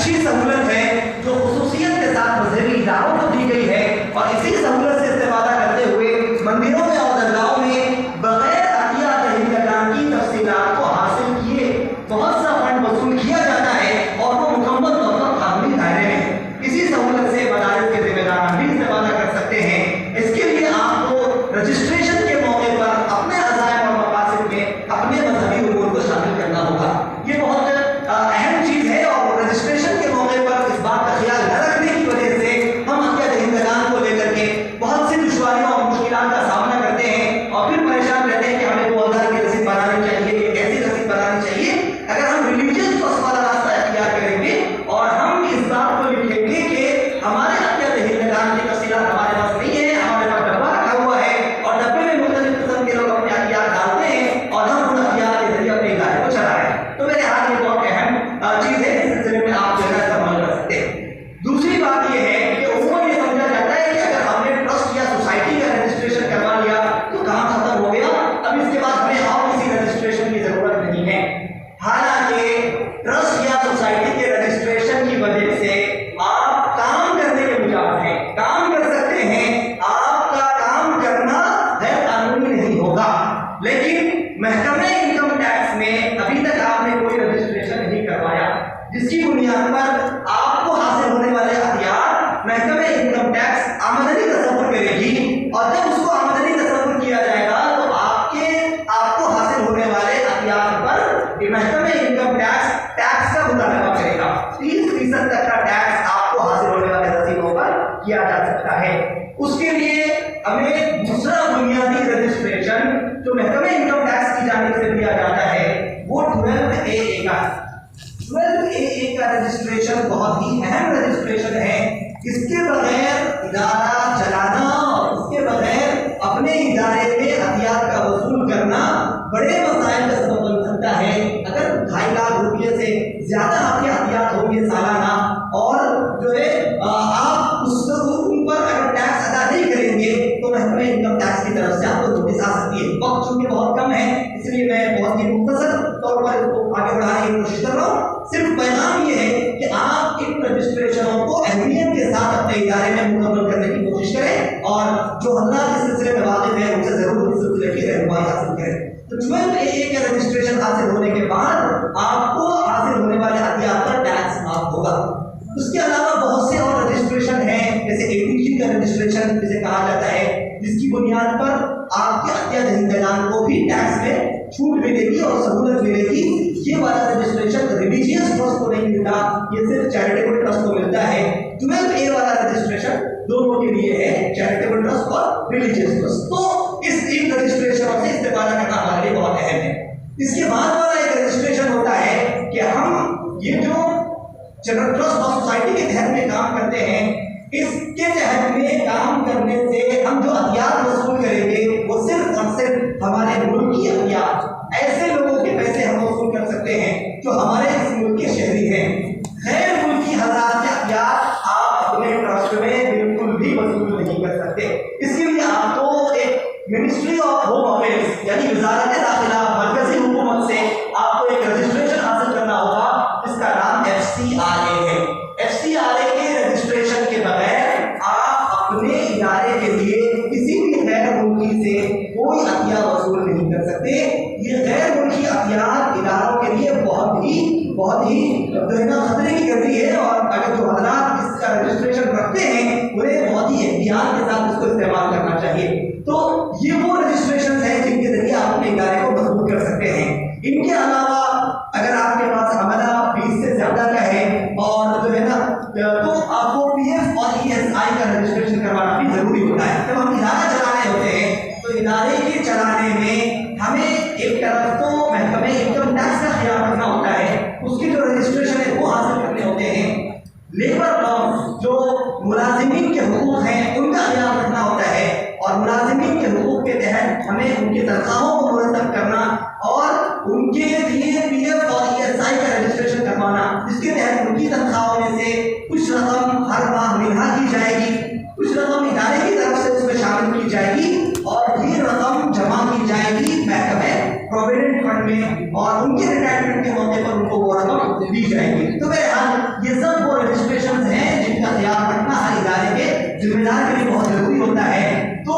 अच्छी सहूलत है जो खुसूसियत के साथ मजहबी इदारों को दी गई है, और इसी सहूलत से इस्तेफादा करते हुए मंदिरों में और दरगाहों में बगैर अतिया दहीकदान की तफसीलात को हासिल किए बहुत सा फंड वसूल किया जाता है, और वो मुकम्मल तौर पर कानूनी दायरे में। इसी सहूलत से मदारिस के जिम्मेदार भी इस्तेफादा कर सकते हैं। इसके लिए आपको रजिस्ट्रेशन के मौके पर अपने अज़ाइम और मकासिद में अपने मजहबी उमूर को शामिल करना होगा। ये बहुत अहम चीज़ है, और रजिस्ट्रेशन के मौके पर इस बात का ख्याल न रखने की वजह से हम हत्या दहीकदान को लेकर के बहुत सी दुश्वारियों और मुश्किलात का सामना करते हैं, और फिर परेशान रहते हैं कि हमें 2000 की रसीद बनानी चाहिए, कैसी रसीद बनानी चाहिए। अगर हम रिलीजियस ट्रस्ट वाला रास्ता इख्तियार करेंगे और हम इस बात को लिखेंगे कि हमारे हत्या दहीकदान की तफसीलात हमारे पास नहीं है, हमारे पास डब्बा रखा हुआ है, और डब्बे में मुख्तलिफ किस्म के लोग अपने हथियार डालते हैं और हम उन हथियार के जरिए अपने इदारे को चला रहे हैं। तो मेरे हाथ ये बहुत अहम चीज़ है, इस सिलसिले में आप जो है इस्तेमाल कर सकते हैं। दूसरी बात यह है कि उम्र ये समझा जाता है कि अगर हमने ट्रस्ट या सोसाइटी का रजिस्ट्रेशन करवा लिया तो काम खत्म हो गया, अब इसके बाद हमें और किसी रजिस्ट्रेशन की जरूरत नहीं है। हालांकि ट्रस्ट या सोसाइटी के रजिस्ट्रेशन की वजह से आप काम करने के मुजाहिर हैं, काम कर सकते हैं, आपका काम करना गैर कानूनी नहीं होगा। लेकिन महकमे इनकम टैक्स में अभी तक आपने कोई रजिस्ट्रेशन नहीं करवाया, जिसकी बुनियाद पर आपको हासिल होने वाले हथियार महकमे इनकम टैक्स आमदनी तसव्वुर करेगी, और जब उसको आमदनी तसव्वुर किया जाएगा तो आपको हासिल होने वाले हथियार पर महकमे इनकम टैक्स का मुतालबा करेगा। 30% तक का टैक्स आपको हासिल होने वाले रसीदों पर किया जा सकता है। उसके लिए हमें दूसरा बुनियादी रजिस्ट्रेशन जो महकमे इनकम टैक्स की जानिब से दिया जाता है वो 12AA का 12AA का रजिस्ट्रेशन बहुत ही अहम रजिस्ट्रेशन है। इसके बगैर इदारा चलाना और इसके बगैर अपने इदारे में हथियार का वसूल करना बड़े मसाइल का सबब बन सकता है। अगर 2.5 लाख रुपये से ज्यादा आपके हथियार होंगे सालाना, और जो है आप उन पर अगर टैक्स अदा नहीं करेंगे तो महकमे इनकम टैक्स की तरफ से आपको नोटिस आ सकती है। वक्त चूंकि बहुत कम है, इसलिए मैं बहुत ही मुख्तसर तौर पर इसको आगे बढ़ाने की कोशिश कर रहा हूँ। सिर्फ पैगाम ये है कि आप इन रजिस्ट्रेशनों को अहमियत के साथ अपने इदारे में मुकम्मल करने की कोशिश करें, और जो हजरात इस सिलसिले में वाकिफ हैं उनसे जरूर इस सिलसिले की रहनुमाई हासिल करें। तो 12AA का रजिस्ट्रेशन हासिल होने के बाद आपको हासिल होने वाले हथियार पर टैक्स माफ होगा। उसके अलावा बहुत से और रजिस्ट्रेशन हैं, जैसे ATG का रजिस्ट्रेशन जिसे कहा जाता है, जिसकी बुनियाद पर आपके हत्या दहीकदान को भी टैक्स में छूट मिलेगी और सहूलत मिलेगी। ये वाला रजिस्ट्रेशन रिलीजियस ट्रस्ट को नहीं मिलता, ये सिर्फ चैरिटेबल ट्रस्ट को मिलता है। 12A वाला रजिस्ट्रेशन दोनों के लिए है, चैरिटेबल ट्रस्ट और रिलीजियस ट्रस्ट। तो इन रजिस्ट्रेशनों से इस्तेफादा करना हमारे लिए बहुत अहम है। इसके बाद वाला एक रजिस्ट्रेशन होता है कि हम ये जो जनरल ट्रस्ट और सोसाइटी के तहत में काम करते हैं, इसके तहत में काम करने से हम जो हथियार वसूल करेंगे वो सिर्फ और सिर्फ हमारे मुल्की हथियार, ऐसे लोगों के पैसे हम वसूल कर सकते हैं जो हमारे इस मुल्क के शहरी हैं। गैर मुल्की हज़रात के हथियार आप अपने ट्रस्ट में बिल्कुल भी वसूल नहीं कर सकते। इसके लिए आपको एक मिनिस्ट्री ऑफ होम अफेयर्स यानी वज़ारत दाखिला मरकजी हुकूमत से आपको एक रजिस्ट्रेशन हासिल करना होगा, जिसका नाम FCRA है। FCRA के रजिस्ट्रेशन के बगैर आप अपने इदारे के लिए किसी भी गैर मुल्की से कोई हथियार वसूल नहीं कर सकते। ये गैर मुल्की हथियार इदारों के लिए बहुत ही खतरे की घंटी है, और अगर जो हजरात इसका रजिस्ट्रेशन रखते हैं उन्हें बहुत ही एहतियात के साथ इसको इस्तेमाल करना चाहिए। तो ये वो रजिस्ट्रेशन है जिनके जरिए आप अपने इदारे को मजबूत कर सकते हैं। इनके अलावा अगर आपके पास अमला 20 से ज्यादा का है और जो है ना, तो आपको PF और ESI का रजिस्ट्रेशन करवाना भी जरूरी होता है। जब हम इदारा चलाने होते हैं तो इदारे के चलाने में हमें एक तरफ तो महकमे इनकम टैक्स का ख्याल रखना होता है, उसके जो रजिस्ट्रेशन है वो हासिल करने होते हैं। लेबर लॉ जो मुलाजिमीन के हुकूक हैं उनका ख्याल रखना होता है, और मुलाजिमीन के हुकूक के तहत हमें उनकी तनख्वाहों को मुरतब करना और उनके लिए PF और ESI का रजिस्ट्रेशन करवाना, जिसके तहत उनकी तनख्वाहों में से कुछ रकम हर माह मिलहा की जाएगी, कुछ रकम इदारे की तरफ से उसमें शामिल की जाएगी, और ये रकम जमा की जाएगी महकमे प्रोविडेंट फंड में और उनके रिटायरमेंट के मौके पर उनको वो रकम दी जाएगी। तो बहरहाल ये सब वो रजिस्ट्रेशन हैं जिनका ख्याल रखना हर इदारे के जिम्मेदार के लिए बहुत जरूरी होता है। तो